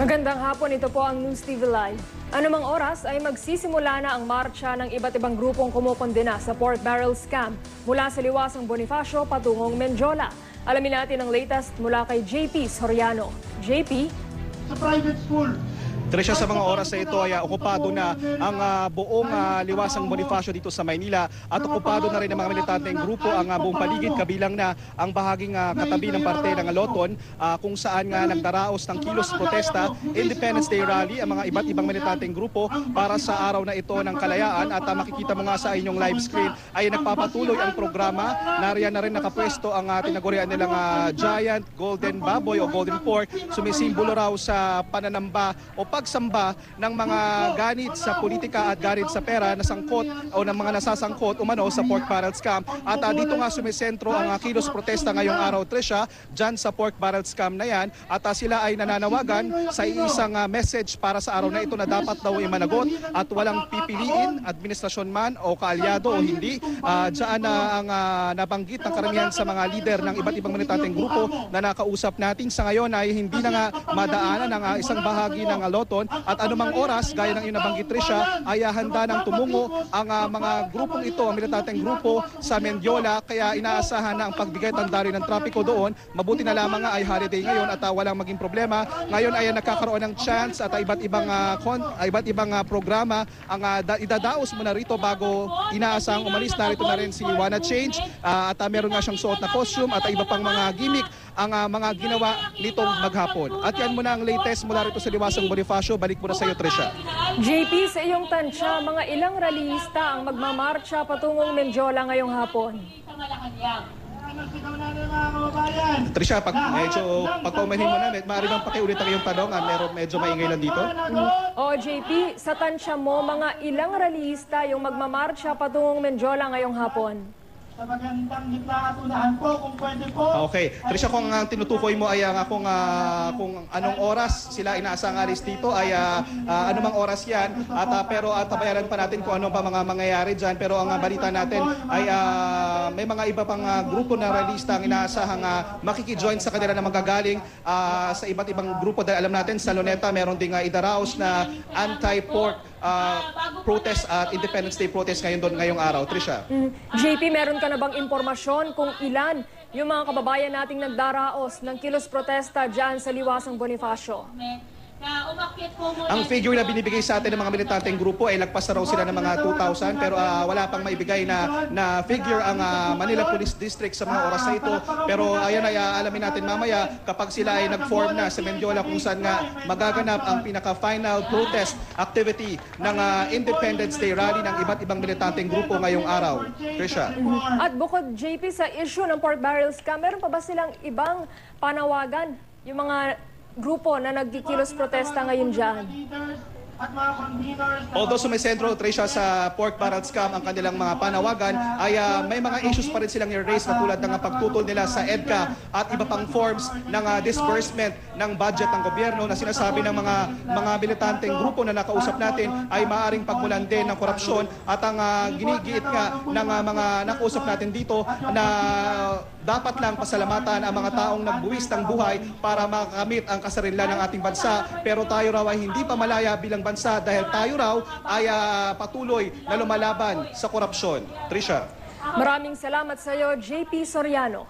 Magandang hapon, ito po ang News TV Live. Anumang oras ay magsisimula na ang marcha ng iba't ibang grupong kumukondena sa pork barrel scam mula sa Liwasang Bonifacio patungong Mendiola. Alamin natin ang latest mula kay JP Soriano. JP? Sa private school. Trisha, sa mga oras na ito ay okupado na ang buong Liwasang Bonifacio dito sa Maynila at okupado na rin ng mga militanteng grupo ang buong paligid, kabilang na ang bahaging katabi ng parte ng Loton kung saan nga nagdaraos ng kilos protesta, Independence Day Rally ang mga iba't ibang militanteng grupo para sa araw na ito ng kalayaan. At makikita mo nga sa inyong live screen ay nagpapatuloy ang programa. Nariyan na rin nakapwesto ang tinagurian nilang Giant Golden Baboy o Golden Pork, sumisimbolo raw sa pananamba o pagsamba ng mga ganit sa politika at ganit sa pera na sangkot o ng mga nasasangkot umano sa pork barrel scam. At dito nga sumisentro ang kilos protesta ngayong araw, Trisha, dyan sa pork barrel scam na yan. At sila ay nananawagan sa isang message para sa araw na ito na dapat daw managot at walang pipiliin, administrasyon man o kaalyado o hindi. Diyan ang nabanggit ng karamihan sa mga lider ng iba't ibang militanteng grupo na nakausap natin sa ngayon ay hindi na nga madaanan ng isang bahagi ng Loton. At anumang oras, gaya ng nabanggit Trisha, ay handa ng tumungo ang mga grupong ito, ang militanteng grupo sa Mendiola. Kaya inaasahan na ang pagbigay tanda rin ng trapiko doon. Mabuti na lamang nga ay holiday ngayon at walang maging problema. Ngayon ay nagkakaroon ng chance at iba't ibang programa ang idadaos muna rito bago inaasahang umalis. Narito na rin si Wanna Change at meron nga siyang suot na costume at iba pang mga gimmick ang mga ginawa nitong maghapon. At yan muna ang latest mula rito sa Liwasang Bonifacio. Balik muna sa iyo, Trisha. JP, sa iyong tansya, mga ilang rallyista ang magmamarcha patungong Mendiola ngayong hapon? Trisha, pagpaumanhin mo na, maaari bang pakiulit ang iyong tanong? Meron medyo maingay lang dito. O JP, sa tansya mo, mga ilang rallyista yung magmamarcha patungong Mendiola ngayong hapon? Sa magandang gitna-atunahan po, kung pwede po. Okay. Trisha, kung ang tinutukoy mo ay kung anong oras sila inaasang alis dito ay anumang oras yan. Pero tabayaran pa natin kung ano pa mga mangyayari dyan. Pero ang balita natin ay may mga iba pang grupo na realista ang inaasahang makikijoin sa kanila na magagaling sa iba't ibang grupo. Dahil alam natin sa Luneta meron ding idaraos na anti-pork protest at Independence Day protest ngayong araw. Trisha. JP, meron ka na bang impormasyon kung ilan yung mga kababayan nating nagdaraos ng kilos protesta dyan sa Liwasang Bonifacio? Ang figure na binibigay sa atin ng mga militanteng grupo ay lagpas na raw sila ng mga 2,000 pero wala pang maibigay na figure ang Manila Police District sa mga oras na ito. Pero ayan ay alamin natin mamaya kapag sila ay nag-form na sa Mendiola kung saan nga magaganap ang pinaka-final protest activity ng Independence Day Rally ng iba't ibang militanteng grupo ngayong araw. Trisha. At bukod, JP, sa issue ng pork barrel scam, meron pa ba silang ibang panawagan? Yung mga grupo na nagkikilos protesta ngayon dyan? Although sumisentro, Trisha, sa pork barrel scam ang kanilang mga panawagan, ay may mga issues pa rin silang i-raise na tulad ng pagtutol nila sa EDCA at iba pang forms ng disbursement ng budget ng gobyerno na sinasabi ng mga militanteng grupo na nakausap natin ay maaaring pagmulan din ng korupsyon. At ang ginigiit nga ng mga nakausap natin dito na dapat lang pasalamatan ang mga taong nagbuwis ng buhay para makamit ang kasarinlan ng ating bansa. Pero tayo raw ay hindi pa malaya bilang bansa dahil tayo raw ay patuloy na lumalaban sa korupsyon. Trisha. Maraming salamat sa iyo, JP Soriano.